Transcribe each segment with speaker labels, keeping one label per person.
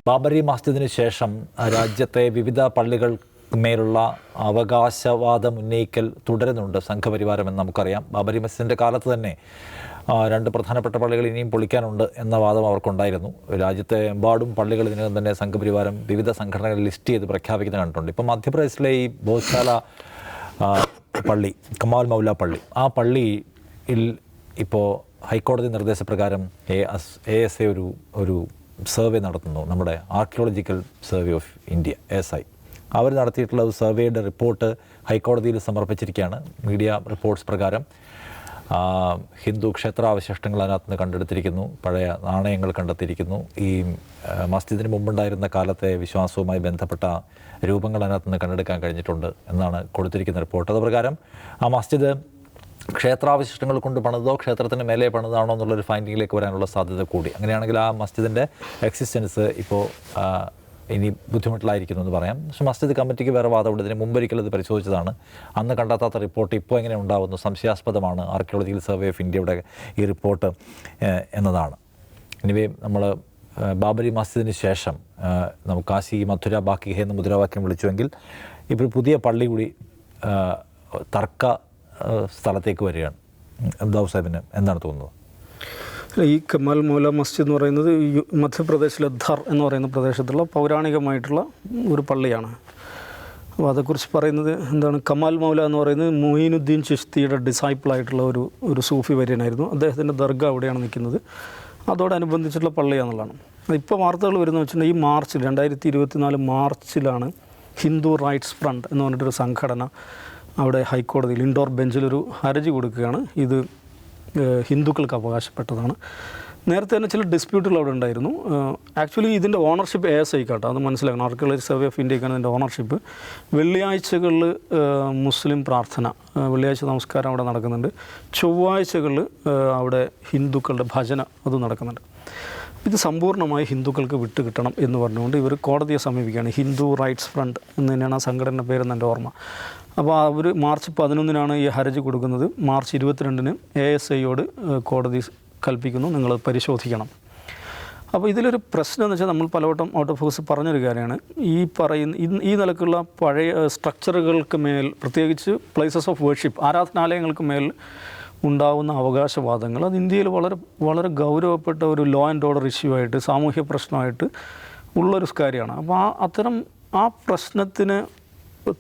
Speaker 1: ബാബറി മസ്ജിദിന് ശേഷം രാജ്യത്തെ വിവിധ പള്ളികൾ മേലുള്ള അവകാശവാദം ഉന്നയിക്കൽ തുടരുന്നുണ്ട് സംഘപരിവാരം എന്ന് നമുക്കറിയാം. ബാബറി മസ്ജിദിൻ്റെ കാലത്ത് തന്നെ 2 പ്രധാനപ്പെട്ട പള്ളികൾ ഇനിയും പൊളിക്കാനുണ്ട് എന്ന വാദം അവർക്കുണ്ടായിരുന്നു. രാജ്യത്തെ എമ്പാടും പള്ളികൾ ഇതിനകം തന്നെ സംഘപരിവാരം വിവിധ സംഘടനകൾ ലിസ്റ്റ് ചെയ്ത് പ്രഖ്യാപിക്കുന്നത് കണ്ടിട്ടുണ്ട്. ഇപ്പം മധ്യപ്രദേശിലെ ഈ ബോധ്ശാല പള്ളി, കമാൽ മൗല പള്ളി, ആ പള്ളിയിൽ ഇപ്പോൾ ഹൈക്കോടതി നിർദ്ദേശപ്രകാരം ASA ഒരു സർവേ നടത്തുന്നു. നമ്മുടെ archaeological survey of India ASI അവർ നടത്തിയിട്ടുള്ള ഒരു സർവേയുടെ റിപ്പോർട്ട് ഹൈക്കോടതിയിൽ സമർപ്പിച്ചിരിക്കുകയാണ്. മീഡിയ റിപ്പോർട്ട്സ് പ്രകാരം ഹിന്ദു ക്ഷേത്രാവശിഷ്ടങ്ങൾ അതിനകത്ത് നിന്ന് കണ്ടെടുത്തിരിക്കുന്നു, പഴയ നാണയങ്ങൾ കണ്ടെത്തിയിരിക്കുന്നു, ഈ മസ്ജിദിന് മുമ്പുണ്ടായിരുന്ന കാലത്തെ വിശ്വാസവുമായി ബന്ധപ്പെട്ട രൂപങ്ങൾ അതിനകത്ത് നിന്ന് കണ്ടെടുക്കാൻ കഴിഞ്ഞിട്ടുണ്ട് എന്നാണ് കൊടുത്തിരിക്കുന്ന റിപ്പോർട്ട്. അതുപ്രകാരം ആ മസ്ജിദ് ക്ഷേത്രാവശിഷ്ടങ്ങൾ കൊണ്ട് പണിതോ ക്ഷേത്രത്തിന് മേലെ പണിതാണോ എന്നുള്ളൊരു ഫൈൻഡിങ്ങിലേക്ക് വരാനുള്ള സാധ്യത കൂടി. അങ്ങനെയാണെങ്കിൽ ആ മസ്ജിദിൻ്റെ എക്സിസ്റ്റൻസ് ഇപ്പോൾ ഇനി ബുദ്ധിമുട്ടിലായിരിക്കുന്നു എന്ന് പറയാം. പക്ഷേ മസ്ജിദ് കമ്മിറ്റിക്ക് വേറെ വാദമുണ്ട്. ഇതിന് മുമ്പൊരിക്കൽ ഇത് പരിശോധിച്ചതാണ്. അന്ന് കണ്ടെത്താത്ത റിപ്പോർട്ട് ഇപ്പോൾ എങ്ങനെ ഉണ്ടാകുന്നു, സംശയാസ്പദമാണ് ആർക്കിയോളജിക്കൽ സർവേ ഓഫ് ഇന്ത്യയുടെ ഈ റിപ്പോർട്ട് എന്നതാണ്. ഇനിവേ നമ്മൾ ബാബരി മസ്ജിദിന് ശേഷം നമുക്ക് കാശി മഥുര ബാക്കി ഹേ എന്ന് മുദ്രാവാക്യം വിളിച്ചുവെങ്കിൽ ഇപ്പോൾ പുതിയ പള്ളി കൂടി തർക്ക സ്ഥലത്തേക്ക് വരികയാണ്. അബ്ദാവ് സാഹിബിന് എന്താണ് തോന്നുന്നത്?
Speaker 2: ഈ കമാൽ മൗല മസ്ജിദ് എന്ന് പറയുന്നത് മധ്യപ്രദേശിലെ ധർ എന്ന് പറയുന്ന പ്രദേശത്തുള്ള പൗരാണികമായിട്ടുള്ള ഒരു പള്ളിയാണ്. അപ്പോൾ അതേക്കുറിച്ച് പറയുന്നത് എന്താണ്, കമാൽ മൗല എന്ന് പറയുന്നത് മൊയ്നുദ്ദീൻ ചിശ്തിയുടെ ഡിസൈപ്പിളായിട്ടുള്ള ഒരു സൂഫി വര്യനായിരുന്നു. അദ്ദേഹത്തിൻ്റെ ദർഗ അവിടെയാണ് നിൽക്കുന്നത്. അതോടനുബന്ധിച്ചിട്ടുള്ള പള്ളിയാണെന്നുള്ളതാണ്. ഇപ്പോൾ വാർത്തകൾ വരുന്നത് വെച്ചിട്ടുണ്ടെങ്കിൽ ഈ മാർച്ചിൽ 2024 മാർച്ചിലാണ് ഹിന്ദു റൈറ്റ്സ് ഫ്രണ്ട് എന്ന് പറഞ്ഞിട്ടൊരു സംഘടന അവിടെ ഹൈക്കോടതിയിൽ ഇൻഡോർ ബെഞ്ചിലൊരു ഹർജി കൊടുക്കുകയാണ്. ഇത് ഹിന്ദുക്കൾക്ക് അവകാശപ്പെട്ടതാണ്. നേരത്തെ തന്നെ ചില ഡിസ്പ്യൂട്ടുകൾ അവിടെ ഉണ്ടായിരുന്നു. ആക്ച്വലി ഇതിൻ്റെ ഓണർഷിപ്പ് ASIക്കാട്ടോ, അത് മനസ്സിലാക്കണം. ആർക്കിയോളജി സർവേ ഓഫ് ഇന്ത്യക്കാണ് ഇതിൻ്റെ ഓണർഷിപ്പ്. വെള്ളിയാഴ്ചകളിൽ മുസ്ലിം പ്രാർത്ഥന, വെള്ളിയാഴ്ച നമസ്കാരം അവിടെ നടക്കുന്നുണ്ട്. ചൊവ്വാഴ്ചകളിൽ അവിടെ ഹിന്ദുക്കളുടെ ഭജന അത് നടക്കുന്നുണ്ട്. ഇത് സമ്പൂർണ്ണമായി ഹിന്ദുക്കൾക്ക് വിട്ടുകിട്ടണം എന്ന് പറഞ്ഞുകൊണ്ട് ഇവർ കോടതിയെ സമീപിക്കുകയാണ്. ഹിന്ദു റൈറ്റ്സ് ഫ്രണ്ട് എന്ന് തന്നെയാണ് ആ സംഘടനയുടെ പേരെന്ന് എൻ്റെ ഓർമ്മ. അപ്പോൾ അവർ മാർച്ച് 11 ഈ ഹർജി കൊടുക്കുന്നത്. മാർച്ച് 22 ASIയോട് കോടതി കൽപ്പിക്കുന്നു, നിങ്ങൾ പരിശോധിക്കണം. അപ്പോൾ ഇതിലൊരു പ്രശ്നം എന്ന് വെച്ചാൽ നമ്മൾ പലവട്ടം ഔട്ട് ഓഫ് ഫോക്കസ് പറഞ്ഞൊരു കാര്യമാണ്. ഈ നിലക്കുള്ള പഴയ സ്ട്രക്ചറുകൾക്ക് മേൽ, പ്രത്യേകിച്ച് പ്ലേസസ് ഓഫ് വേർഷിപ്പ്, ആരാധനാലയങ്ങൾക്ക് മേൽ ഉണ്ടാകുന്ന അവകാശവാദങ്ങൾ അത് ഇന്ത്യയിൽ വളരെ വളരെ ഗൗരവപ്പെട്ട ഒരു ലോ ആൻഡ് ഓർഡർ ഇഷ്യൂ ആയിട്ട്, സാമൂഹ്യ പ്രശ്നമായിട്ട് ഉള്ളൊരു കാര്യമാണ്. അപ്പോൾ ആ പ്രശ്നത്തിന്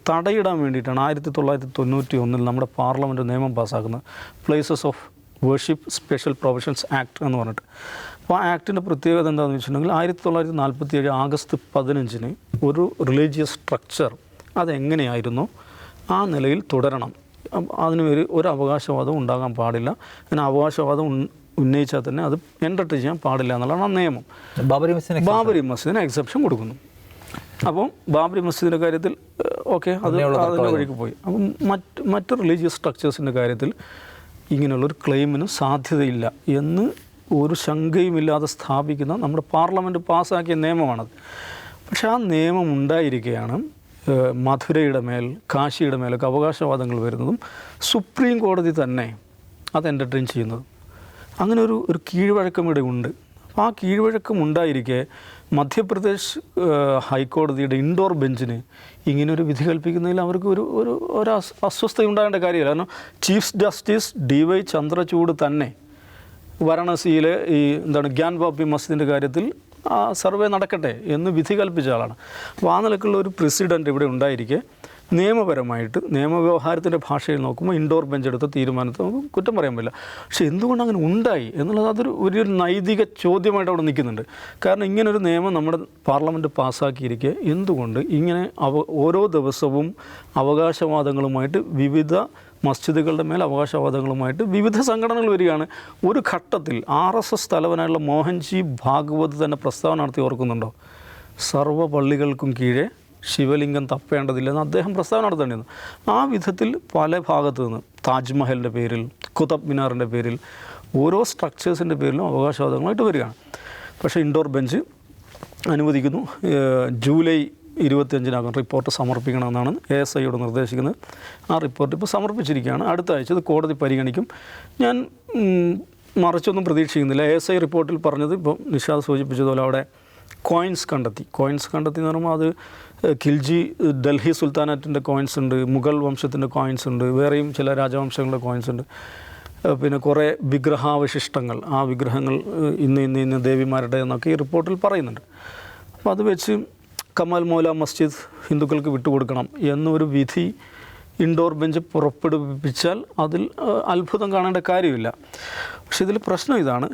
Speaker 2: തടയിടാൻ വേണ്ടിയിട്ടാണ് 1991 നമ്മുടെ പാർലമെൻറ്റ് നിയമം പാസ്സാക്കുന്നത്, places of worship special provisions act എന്ന് പറഞ്ഞിട്ട്. അപ്പോൾ ആ ആക്ടിൻ്റെ പ്രത്യേകത എന്താണെന്ന് വെച്ചിട്ടുണ്ടെങ്കിൽ 1947 ആഗസ്റ്റ് 15 ഒരു റിലീജിയസ് സ്ട്രക്ചർ അതെങ്ങനെയായിരുന്നു ആ നിലയിൽ തുടരണം. അതിന് ഒരു അവകാശവാദം ഉണ്ടാകാൻ പാടില്ല. അങ്ങനെ അവകാശവാദം ഉന്നയിച്ചാൽ തന്നെ അത് എൻ്റർടൈൻ ചെയ്യാൻ പാടില്ല എന്നുള്ളതാണ് ആ നിയമം. ബാബരി മസ്ജിദിന് എക്സെപ്ഷൻ കൊടുക്കുന്നു. അപ്പം ബാബരി മസ്ജിദിൻ്റെ കാര്യത്തിൽ ഓക്കെ, അത് അതിൻ്റെ വഴിക്ക് പോയി. അപ്പം മറ്റ് റിലീജിയസ് സ്ട്രക്ചേഴ്സിൻ്റെ കാര്യത്തിൽ ഇങ്ങനെയുള്ളൊരു ക്ലെയിമിന് സാധ്യതയില്ല എന്ന് ഒരു ശങ്കയുമില്ലാതെ സ്ഥാപിക്കുന്ന നമ്മുടെ പാർലമെൻറ്റ് പാസ്സാക്കിയ നിയമമാണത്. പക്ഷേ ആ നിയമം ഉണ്ടായിരിക്കുകയാണ് മധുരയുടെ മേൽ, കാശിയുടെ മേലൊക്കെ അവകാശവാദങ്ങൾ വരുന്നതും സുപ്രീം കോടതി തന്നെ അത് എൻ്റർടൈൻ ചെയ്യുന്നതും. അങ്ങനെ ഒരു കീഴ്വഴക്കം ഇവിടെ ഉണ്ട്. അപ്പോൾ ആ കീഴ്വഴക്കം ഉണ്ടായിരിക്കെ മധ്യപ്രദേശ് ഹൈക്കോടതിയുടെ ഇൻഡോർ ബെഞ്ചിന് ഇങ്ങനൊരു വിധി കൽപ്പിക്കുന്നതിൽ അവർക്ക് ഒരു അസ്വസ്ഥത ഉണ്ടാകേണ്ട കാര്യമില്ല. കാരണം ചീഫ് ജസ്റ്റിസ് DY ചന്ദ്രചൂഡ് തന്നെ വാരണാസിയിലെ ഗ്യാൻ ബാബി മസ്ജിദിൻ്റെ കാര്യത്തിൽ ആ സർവേ നടക്കട്ടെ എന്ന് വിധി കൽപ്പിച്ച ആളാണ്. അപ്പോൾ ആ നിലക്കുള്ള ഒരു പ്രസിഡൻറ്റ് ഇവിടെ ഉണ്ടായിരിക്കെ നിയമപരമായിട്ട് നിയമവ്യവഹാരത്തിൻ്റെ ഭാഷയിൽ നോക്കുമ്പോൾ ഇൻഡോർ ബെഞ്ച് എടുത്ത തീരുമാനത്തെ നമുക്ക് കുറ്റം പറയാൻ പറ്റില്ല. പക്ഷേ എന്തുകൊണ്ട് അങ്ങനെ ഉണ്ടായി എന്നുള്ളത് ഒരു നൈതിക ചോദ്യമായിട്ട് അവിടെ നിൽക്കുന്നുണ്ട്. കാരണം ഇങ്ങനൊരു നിയമം നമ്മുടെ പാർലമെൻറ്റ് പാസ്സാക്കിയിരിക്കെ എന്തുകൊണ്ട് ഇങ്ങനെ ഓരോ ദിവസവും അവകാശവാദങ്ങളുമായിട്ട് വിവിധ മസ്ജിദുകളുടെ മേൽ അവകാശവാദങ്ങളുമായിട്ട് വിവിധ സംഘടനകൾ വരികയാണ്. ഒരു ഘട്ടത്തിൽ RSS തലവനായുള്ള മോഹൻജി ഭാഗവത് തന്നെ പ്രസ്താവന നടത്തി, ഓർക്കുന്നുണ്ടോ? സർവ്വ പള്ളികൾക്കും കീഴെ ശിവലിംഗം തപ്പേണ്ടതില്ലെന്ന് അദ്ദേഹം പ്രസ്താവന നടത്തേണ്ടിയിരുന്നു. ആ വിധത്തിൽ പല ഭാഗത്തു നിന്ന് താജ്മഹലിൻ്റെ പേരിൽ, കുതബ് മിനാറിൻ്റെ പേരിൽ, ഓരോ സ്ട്രക്ചേഴ്സിൻ്റെ പേരിലും അവകാശവാദങ്ങളായിട്ട് വരികയാണ്. പക്ഷേ ഇൻഡോർ ബെഞ്ച് അനുവദിക്കുന്നു. ജൂലൈ 25-നകം റിപ്പോർട്ട് സമർപ്പിക്കണമെന്നാണ് ASIയോട് നിർദ്ദേശിക്കുന്നത്. ആ റിപ്പോർട്ട് ഇപ്പോൾ സമർപ്പിച്ചിരിക്കുകയാണ്. അടുത്ത ആഴ്ച ഇത് കോടതി പരിഗണിക്കും. ഞാൻ മറിച്ചൊന്നും പ്രതീക്ഷിക്കുന്നില്ല. ASI റിപ്പോർട്ടിൽ പറഞ്ഞത് ഇപ്പോൾ നിഷാദ് സൂചിപ്പിച്ചതുപോലെ അവിടെ കോയിൻസ് കണ്ടെത്തി എന്ന് പറയുമ്പോൾ അത് ഖിൽജി ഡൽഹി സുൽത്താനറ്റിൻ്റെ കോയിൻസ് ഉണ്ട്, മുഗൾ വംശത്തിൻ്റെ കോയിൻസ് ഉണ്ട്, വേറെയും ചില രാജവംശങ്ങളുടെ കോയിൻസ് ഉണ്ട്. പിന്നെ കുറേ വിഗ്രഹാവശിഷ്ടങ്ങൾ, ആ വിഗ്രഹങ്ങൾ ഇന്ന ദേവിമാരുടെ എന്നൊക്കെ ഈ റിപ്പോർട്ടിൽ പറയുന്നുണ്ട്. അപ്പോൾ അത് വെച്ച് കമാൽ മൗല മസ്ജിദ് ഹിന്ദുക്കൾക്ക് വിട്ടുകൊടുക്കണം എന്നൊരു വിധി ഇൻഡോർ ബെഞ്ച് പുറപ്പെടുവിപ്പിച്ചാൽ അതിൽ അത്ഭുതം കാണേണ്ട കാര്യമില്ല. പക്ഷേ ഇതിൽ പ്രശ്നം ഇതാണ്,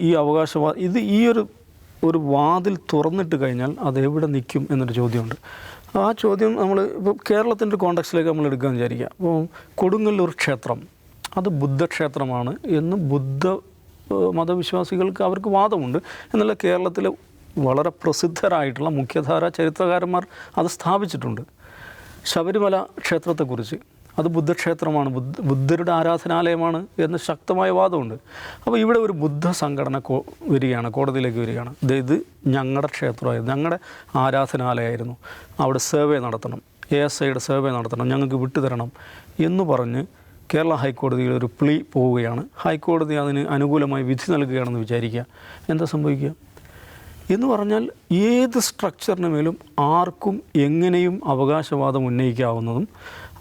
Speaker 2: ഈ അവകാശവാദം ഇത് ഒരു വാതിൽ തുറന്നിട്ട് കഴിഞ്ഞാൽ അതെവിടെ നിൽക്കും എന്നൊരു ചോദ്യമുണ്ട്. ആ ചോദ്യം നമ്മൾ ഇപ്പോൾ കേരളത്തിൻ്റെ ഒരു കോണ്ടക്സ്റ്റിലേക്ക് നമ്മൾ എടുക്കാമെന്ന് വിചാരിക്കുക. അപ്പോൾ കൊടുങ്ങല്ലൂർ ക്ഷേത്രം അത് ബുദ്ധക്ഷേത്രമാണ് എന്ന് ബുദ്ധ മതവിശ്വാസികൾക്ക് അവർക്ക് വാദമുണ്ട്. എന്നുള്ള കേരളത്തിലെ വളരെ പ്രസിദ്ധരായിട്ടുള്ള മുഖ്യധാര ചരിത്രകാരന്മാർ അത് സ്ഥാപിച്ചിട്ടുണ്ട്. ശബരിമല ക്ഷേത്രത്തെക്കുറിച്ച് അത് ബുദ്ധക്ഷേത്രമാണ്, ബുദ്ധരുടെ ആരാധനാലയമാണ് എന്ന് ശക്തമായ വാദമുണ്ട്. അപ്പോൾ ഇവിടെ ഒരു ബുദ്ധ സംഘടന കോടതിയിലേക്ക് വരികയാണ്. ഇത് ഞങ്ങളുടെ ക്ഷേത്രമായിരുന്നു, ഞങ്ങളുടെ ആരാധനാലയമായിരുന്നു, അവിടെ സർവേ നടത്തണം, ASIയുടെ സർവേ നടത്തണം, ഞങ്ങൾക്ക് വിട്ടുതരണം എന്ന് പറഞ്ഞ് കേരള ഹൈക്കോടതിയിൽ ഒരു പ്ലീ പോവുകയാണ്. ഹൈക്കോടതി അതിന് അനുകൂലമായി വിധി നൽകുകയാണെന്ന് വിചാരിക്കുക. എന്താ സംഭവിക്കുക എന്ന് പറഞ്ഞാൽ ഏത് സ്ട്രക്ചറിന് മേലും ആർക്കും എങ്ങനെയും അവകാശവാദം ഉന്നയിക്കാവുന്നതും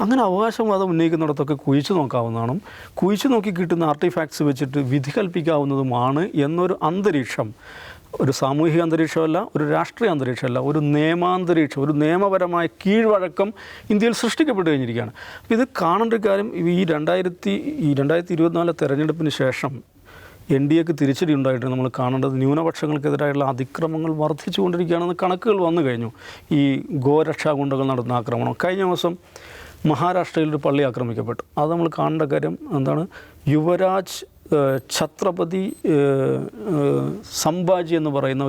Speaker 2: അങ്ങനെ അവകാശവാദം ഉന്നയിക്കുന്നിടത്തൊക്കെ കുഴിച്ചു നോക്കാവുന്നതാണ്. കുഴിച്ചു നോക്കി കിട്ടുന്ന ആർട്ടിഫാക്ട്സ് വെച്ചിട്ട് വിധി കൽപ്പിക്കാവുന്നതുമാണ് എന്നൊരു അന്തരീക്ഷം, ഒരു സാമൂഹിക അന്തരീക്ഷമല്ല, ഒരു രാഷ്ട്രീയ അന്തരീക്ഷമല്ല, ഒരു നിയമാന്തരീക്ഷം, ഒരു നിയമപരമായ കീഴ്വഴക്കം ഇന്ത്യയിൽ സൃഷ്ടിക്കപ്പെട്ട് കഴിഞ്ഞിരിക്കുകയാണ്. ഇത് കാണേണ്ട ഒരു കാര്യം, ഈ 2024 തെരഞ്ഞെടുപ്പിന് ശേഷം NDAക്ക് തിരിച്ചടി ഉണ്ടായിട്ട് നമ്മൾ കാണേണ്ടത് ന്യൂനപക്ഷങ്ങൾക്കെതിരായുള്ള അതിക്രമങ്ങൾ വർദ്ധിച്ചുകൊണ്ടിരിക്കുകയാണെന്ന് കണക്കുകൾ വന്നു കഴിഞ്ഞു. ഈ ഗോരക്ഷാ ഗുണ്ടകൾ നടത്തുന്ന ആക്രമണം, കഴിഞ്ഞ ദിവസം മഹാരാഷ്ട്രയിലൊരു പള്ളി ആക്രമിക്കപ്പെട്ടു. അത് നമ്മൾ കാണേണ്ട കാര്യം എന്താണ്, യുവരാജ് ഛത്രപതി സംഭാജി എന്ന് പറയുന്ന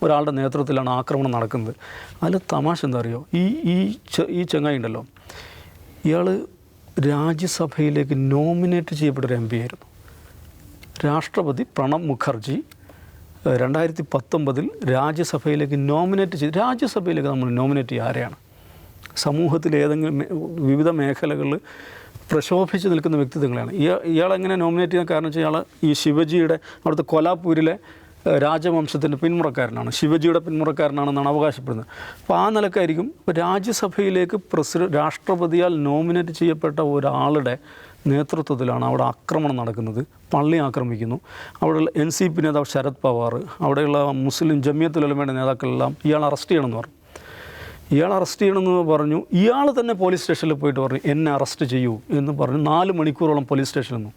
Speaker 2: ഒരാളുടെ നേതൃത്വത്തിലാണ് ആക്രമണം നടക്കുന്നത്. അതിൽ തമാശ എന്താ അറിയോ, ഈ ചങ്ങായി ഉണ്ടല്ലോ, ഇയാൾ രാജ്യസഭയിലേക്ക് നോമിനേറ്റ് ചെയ്യപ്പെട്ടൊരു MP ആയിരുന്നു. രാഷ്ട്രപതി പ്രണബ് മുഖർജി 2019 രാജ്യസഭയിലേക്ക് നോമിനേറ്റ് ചെയ്ത്, രാജ്യസഭയിലേക്ക് നമ്മൾ നോമിനേറ്റ് ചെയ്യുക ആരെയാണ്? സമൂഹത്തിൽ ഏതെങ്കിലും വിവിധ മേഖലകളിൽ പ്രശോഭിച്ച് നിൽക്കുന്ന വ്യക്തിത്വങ്ങളാണ്. ഇയാളെങ്ങനെ നോമിനേറ്റ് ചെയ്യാൻ കാരണം വെച്ചാൽ ഇയാൾ ഈ ശിവജിയുടെ അവിടുത്തെ കൊലാപൂരിലെ രാജവംശത്തിൻ്റെ പിന്മുറക്കാരനാണ്, ശിവജിയുടെ പിന്മുറക്കാരനാണെന്നാണ് അവകാശപ്പെടുന്നത്. അപ്പോൾ ആ നിലക്കായിരിക്കും രാജ്യസഭയിലേക്ക് രാഷ്ട്രപതിയാൽ നോമിനേറ്റ് ചെയ്യപ്പെട്ട ഒരാളുടെ നേതൃത്വത്തിലാണ് അവിടെ ആക്രമണം നടക്കുന്നത്. പള്ളി ആക്രമിക്കുന്നു. അവിടെയുള്ള NCP നേതാവ് ശരത് പവാർ, അവിടെയുള്ള മുസ്ലിം ജമിയത്തുൽ ഉലമയുടെ നേതാക്കളെല്ലാം ഇയാൾ അറസ്റ്റ് ചെയ്യണമെന്ന് പറഞ്ഞു. ഇയാൾ തന്നെ പോലീസ് സ്റ്റേഷനിൽ പോയിട്ട് പറഞ്ഞു എന്നെ അറസ്റ്റ് ചെയ്യൂ എന്ന് പറഞ്ഞു. 4 മണിക്കൂറോളം പോലീസ് സ്റ്റേഷനിൽ നിന്നു.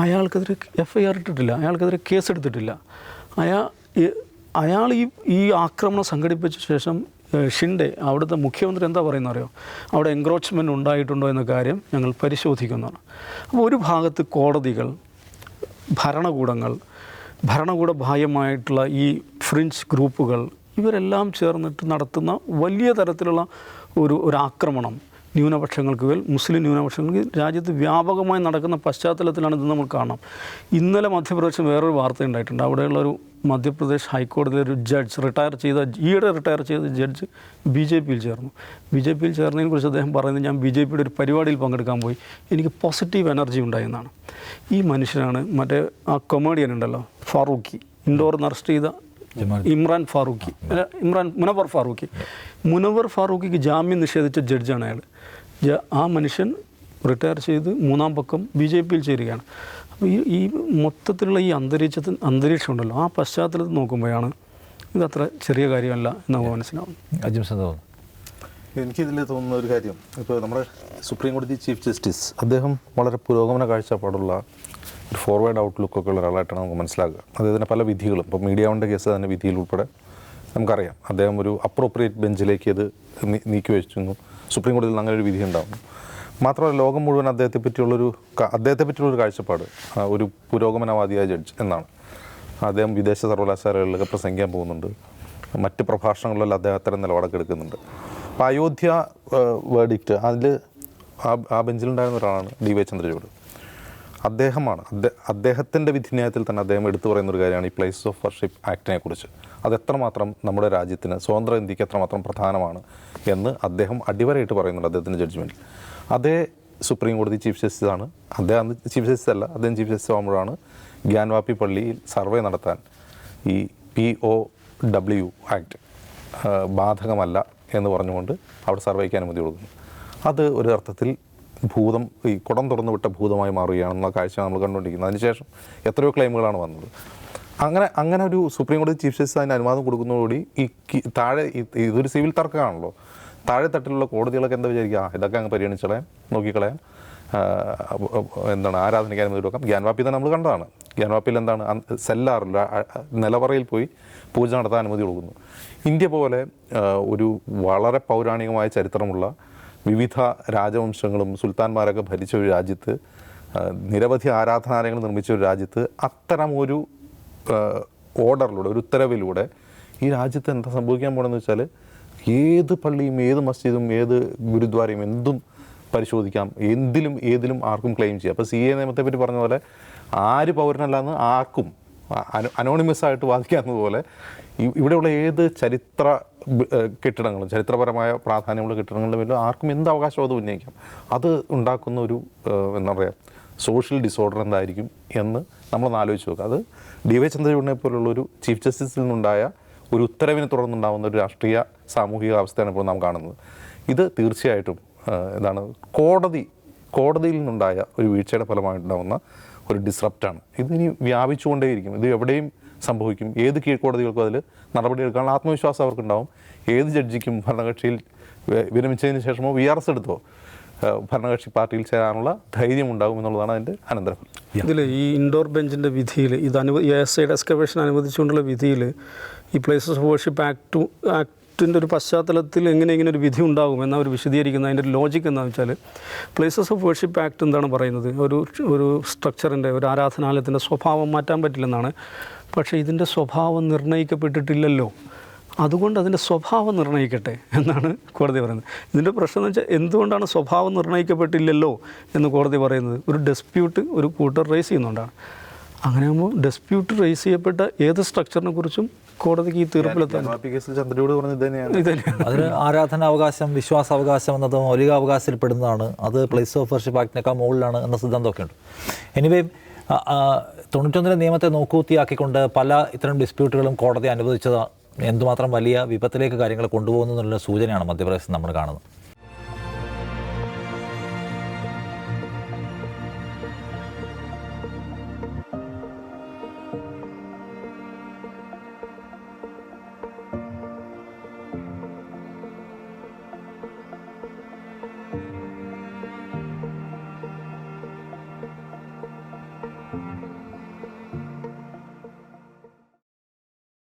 Speaker 2: അയാൾക്കെതിരെ FIR ഇട്ടിട്ടില്ല, അയാൾക്കെതിരെ കേസെടുത്തിട്ടില്ല. അയാൾ ഈ ആക്രമണം സംഘടിപ്പിച്ച ശേഷം ഷിൻഡെ അവിടുത്തെ മുഖ്യമന്ത്രി എന്താ പറയുന്നത് അറിയോ, അവിടെ എൻക്രോച്ച്മെൻറ്റ് ഉണ്ടായിട്ടുണ്ടോ എന്ന കാര്യം ഞങ്ങൾ പരിശോധിക്കുന്നതാണ്. അപ്പോൾ ഒരു ഭാഗത്ത് കോടതികൾ, ഭരണകൂട ബാഹ്യമായിട്ടുള്ള ഈ ഫ്രിഞ്ച് ഗ്രൂപ്പുകൾ ഇവരെല്ലാം ചേർന്നിട്ട് നടത്തുന്ന വലിയ തരത്തിലുള്ള ഒരു ആക്രമണം ന്യൂനപക്ഷങ്ങൾക്ക് മുസ്ലിം ന്യൂനപക്ഷങ്ങൾക്ക് രാജ്യത്ത് വ്യാപകമായി നടക്കുന്ന പശ്ചാത്തലത്തിലാണ് ഇത് നമ്മൾ കാണാം. ഇന്നലെ മധ്യപ്രദേശിൽ വേറൊരു വാർത്ത ഉണ്ടായിട്ടുണ്ട്. അവിടെയുള്ളൊരു മധ്യപ്രദേശ് ഹൈക്കോടതിയിലെ ഒരു ജഡ്ജ് ഈയിടെ റിട്ടയർ ചെയ്ത ജഡ്ജ് BJPയിൽ ചേർന്നു. BJPയിൽ ചേർന്നതിനെ കുറിച്ച് അദ്ദേഹം പറയുന്നത്, ഞാൻ BJPയുടെ ഒരു പരിപാടിയിൽ പങ്കെടുക്കാൻ പോയി, എനിക്ക് പോസിറ്റീവ് എനർജി ഉണ്ടായെന്നാണ്. ഈ മനുഷ്യനാണ് മറ്റേ ആ കൊമേഡിയൻ ഉണ്ടല്ലോ ഫാറൂഖി, ഇൻഡോറിൽ നിന്ന് അറസ്റ്റ് ചെയ്ത മുനവർ ഫാറൂഖിക്ക് ജാമ്യം നിഷേധിച്ച ജഡ്ജാണ് അയാൾ. ആ മനുഷ്യൻ റിട്ടയർ ചെയ്ത് 3-ാം പക്കം BJPയിൽ ചേരുകയാണ്. അപ്പോൾ ഈ മൊത്തത്തിലുള്ള ഈ അന്തരീക്ഷം ഉണ്ടല്ലോ, ആ പശ്ചാത്തലത്തിൽ നോക്കുമ്പോഴാണ് ഇതത്ര ചെറിയ കാര്യമല്ല എന്ന് നമുക്ക് മനസ്സിലാവും.
Speaker 3: എനിക്കിതിൽ തോന്നുന്ന ഒരു കാര്യം, ഇപ്പോൾ നമ്മുടെ സുപ്രീം കോടതി ചീഫ് ജസ്റ്റിസ് അദ്ദേഹം വളരെ പുരോഗമന കാഴ്ചപ്പാടുള്ള ഒരു ഫോർവേഡ് ഔട്ട്ലുക്കൊക്കെ ഉള്ള ഒരാളായിട്ടാണ് നമുക്ക് മനസ്സിലാക്കുക. അദ്ദേഹത്തിന് പല വിധികളും, ഇപ്പോൾ മീഡിയ വണ്ണിൻ്റെ കേസ് തന്നെ വിധിയിൽ ഉൾപ്പെടെ നമുക്കറിയാം അദ്ദേഹം ഒരു അപ്രോപ്രിയേറ്റ് ബെഞ്ചിലേക്ക് അത് നീക്കി വെച്ചിരുന്നു. സുപ്രീം കോടതിയിൽ അങ്ങനെ ഒരു വിധി ഉണ്ടാകുന്നു. മാത്രമല്ല ലോകം മുഴുവൻ അദ്ദേഹത്തെ പറ്റിയുള്ളൊരു കാഴ്ചപ്പാട് ഒരു പുരോഗമനവാദിയായ ജഡ്ജ് എന്നാണ്. അദ്ദേഹം വിദേശ സർവകലാശാലകളിലൊക്കെ പ്രസംഗിക്കാൻ പോകുന്നുണ്ട്, മറ്റ് പ്രഭാഷണങ്ങളിലെല്ലാം അദ്ദേഹം അത്തരം നിലപാടൊക്കെ എടുക്കുന്നുണ്ട്. അപ്പോൾ അയോധ്യ വേർഡിക്റ്റ് അതിൽ ആ ബെഞ്ചിലുണ്ടായിരുന്ന ഒരാളാണ് DY ചന്ദ്രചൂഡ്. അദ്ദേഹമാണ് അദ്ദേഹത്തിൻ്റെ വിധിന്യായത്തിൽ തന്നെ അദ്ദേഹം എടുത്തു പറയുന്ന ഒരു കാര്യമാണ് ഈ പ്ലേസ് ഓഫ് വർഷിപ്പ് ആക്ടിനെ കുറിച്ച്. അത് എത്രമാത്രം നമ്മുടെ രാജ്യത്തിന് സ്വതന്ത്ര ഇന്ത്യക്ക് എത്രമാത്രം പ്രധാനമാണ് എന്ന് അദ്ദേഹം അടിവരയിട്ട് പറയുന്നുണ്ട് അദ്ദേഹത്തിൻ്റെ ജഡ്ജ്മെൻറ്റിൽ. അതേ സുപ്രീം കോടതി ചീഫ് ജസ്റ്റിസാണ്, അദ്ദേഹം അന്ന് ചീഫ് ജസ്റ്റിസ് അല്ല, അദ്ദേഹം ചീഫ് ജസ്റ്റിസ് ആകുമ്പോഴാണ് ഗ്യാൻവാപ്പി പള്ളിയിൽ സർവേ നടത്താൻ ഈ POW ആക്ട് ബാധകമല്ല എന്ന് പറഞ്ഞുകൊണ്ട് അവിടെ സർവേക്ക് അനുമതി കൊടുക്കുന്നു. അത് ഒരു അർത്ഥത്തിൽ ഭൂതം, ഈ കുടം തുറന്നു വിട്ട ഭൂതമായി മാറുകയാണെന്ന കാഴ്ച നമ്മൾ കണ്ടുകൊണ്ടിരിക്കുന്നത്. അതിനുശേഷം എത്രയോ ക്ലെയിമുകളാണ് വന്നത്. അങ്ങനെ ഒരു സുപ്രീം കോടതി ചീഫ് ജസ്റ്റിസ് അതിന് അനുവാദം കൊടുക്കുന്നതോടുകൂടി ഈ താഴെ ഇതൊരു സിവിൽ തർക്കമാണല്ലോ, താഴെ തട്ടിലുള്ള കോടതികളൊക്കെ എന്താ വിചാരിക്കുക, ഇതൊക്കെ അങ്ങ് പരിഗണിച്ചളയാം, നോക്കിക്കളയാം, ആരാധനയ്ക്ക് അനുമതി കൊടുക്കാം. ഗ്യാൻവാപ്പി തന്നെ നമ്മൾ കണ്ടതാണ്. ഗ്യാൻവാപ്പിയിൽ സെല്ലാറില്ല, നിലവറയിൽ പോയി പൂജ നടത്താൻ അനുമതി കൊടുക്കുന്നു. ഇന്ത്യ പോലെ ഒരു വളരെ പൗരാണികമായ ചരിത്രമുള്ള വിവിധ രാജവംശങ്ങളും സുൽത്താൻമാരൊക്കെ ഭരിച്ച ഒരു രാജ്യത്ത്, നിരവധി ആരാധനാലയങ്ങൾ നിർമ്മിച്ച ഒരു രാജ്യത്ത് അത്തരമൊരു ഓർഡറിലൂടെ, ഒരു ഉത്തരവിലൂടെ ഈ രാജ്യത്ത് എന്താ സംഭവിക്കാൻ പോകണമെന്ന് വെച്ചാൽ ഏത് പള്ളിയും ഏത് മസ്ജിദും ഏത് ഗുരുദ്വാരയും എന്തും പരിശോധിക്കാം, ഏതിലും ആർക്കും ക്ലെയിം ചെയ്യാം. അപ്പോൾ CA നിയമത്തെ പറ്റി പറഞ്ഞ പോലെ ആര് പൗരനല്ലാന്ന് ആർക്കും അനോണിമസ് ആയിട്ട് വാദിക്കാവുന്നതുപോലെ ഇവിടെയുള്ള ഏത് ചരിത്ര കെട്ടിടങ്ങളും ചരിത്രപരമായ പ്രാധാന്യമുള്ള കെട്ടിടങ്ങളുടെ മേലും ആർക്കും എന്ത് അവകാശവാദം ഉന്നയിക്കാം. അത് ഉണ്ടാക്കുന്ന ഒരു എന്താ പറയുക സോഷ്യൽ ഡിസോർഡർ എന്തായിരിക്കും എന്ന് നമ്മളൊന്ന് ആലോചിച്ച് നോക്കുക. അത് DY ചന്ദ്രചൂഡിനെ പോലുള്ളൊരു ചീഫ് ജസ്റ്റിസിൽ നിന്നുണ്ടായ ഒരു ഉത്തരവിനെ തുടർന്നുണ്ടാകുന്ന ഒരു രാഷ്ട്രീയ സാമൂഹിക അവസ്ഥയാണ് ഇപ്പോൾ നാം കാണുന്നത്. ഇത് തീർച്ചയായിട്ടും കോടതിയിൽ നിന്നുണ്ടായ ഒരു വീഴ്ചയുടെ ഫലമായിട്ടുണ്ടാകുന്ന ഒരു ഡിസ്റപ്റ്റാണ്. ഇതിനി വ്യാപിച്ചുകൊണ്ടേയിരിക്കും. ഇത് എവിടെയും സംഭവിക്കും. ഏത് കീഴ്ക്കോടതികൾക്കും അതിൽ നടപടിയെടുക്കാനുള്ള ആത്മവിശ്വാസം അവർക്കുണ്ടാവും. ഏത് ജഡ്ജിക്കും ഭരണകക്ഷിയിൽ വിരമിച്ചതിന് ശേഷമോ VRS എടുത്തോ ഭരണകക്ഷി പാർട്ടിയിൽ ചേരാനുള്ള ധൈര്യം ഉണ്ടാകും എന്നുള്ളതാണ് അതിൻ്റെ അനന്തരഫലം.
Speaker 2: ഇതിൽ ഈ ഇൻഡോർ ബെഞ്ചിൻ്റെ വിധിയിൽ ASIയുടെ എക്സ്കവേഷൻ അനുവദിച്ചുകൊണ്ടുള്ള വിധിയിൽ ഈ പ്ലേസസ് ഓഫ് വർഷിപ്പ് ആക്ടിൻ്റെ ഒരു പശ്ചാത്തലത്തിൽ ഇങ്ങനെ ഒരു വിധി ഉണ്ടാകും എന്ന് അവർ വിശദീകരിക്കുന്ന അതിൻ്റെ ഒരു ലോജിക്ക് എന്താണെന്ന് വെച്ചാൽ, പ്ലേസസ് ഓഫ് വർഷിപ്പ് ആക്ട് എന്താണ് പറയുന്നത്, ഒരു സ്ട്രക്ചറിൻ്റെ, ഒരു ആരാധനാലയത്തിൻ്റെ സ്വഭാവം മാറ്റാൻ പറ്റില്ലെന്നാണ്. പക്ഷേ ഇതിൻ്റെ സ്വഭാവം നിർണ്ണയിക്കപ്പെട്ടിട്ടില്ലല്ലോ, അതുകൊണ്ട് അതിൻ്റെ സ്വഭാവം നിർണ്ണയിക്കട്ടെ എന്നാണ് കോടതി പറയുന്നത്. ഇതിൻ്റെ പ്രശ്നം എന്ന് വെച്ചാൽ എന്തുകൊണ്ടാണ് സ്വഭാവം നിർണ്ണയിക്കപ്പെട്ടില്ലല്ലോ എന്ന് കോടതി പറയുന്നത്? ഒരു ഡിസ്പ്യൂട്ട് ഒരു കൂട്ടർ റേസ് ചെയ്യുന്നുകൊണ്ടാണ്. അങ്ങനെയാകുമ്പോൾ ഡിസ്പ്യൂട്ട് റേസ് ചെയ്യപ്പെട്ട ഏത് സ്ട്രക്ചറിനെ കുറിച്ചും കോടതിക്ക് ഈ തീർപ്പിലെത്താൻ
Speaker 1: അതിന് ആരാധനാവകാശം, വിശ്വാസാവകാശം എന്നത് മൗലികാവകാശത്തിൽ പെടുന്നതാണ്. അത് പ്ലേസ് ഓഫ് വർഷിപ്പ് ആക്ടിനേക്കാൾ മുകളിലാണ് എന്ന സിദ്ധാന്തമൊക്കെ ഉണ്ട്. എനിവേ 91 നിയമത്തെ നോക്കൂത്തിയാക്കിക്കൊണ്ട് പല ഇത്തരം ഡിസ്പ്യൂട്ടുകളും കോടതി അനുവദിച്ചത് എന്തുമാത്രം വലിയ വിപത്തിലേക്ക് കാര്യങ്ങൾ കൊണ്ടുപോകുന്നു എന്നുള്ള സൂചനയാണ് മധ്യപ്രദേശിൽ നമ്മൾ കാണുന്നത്.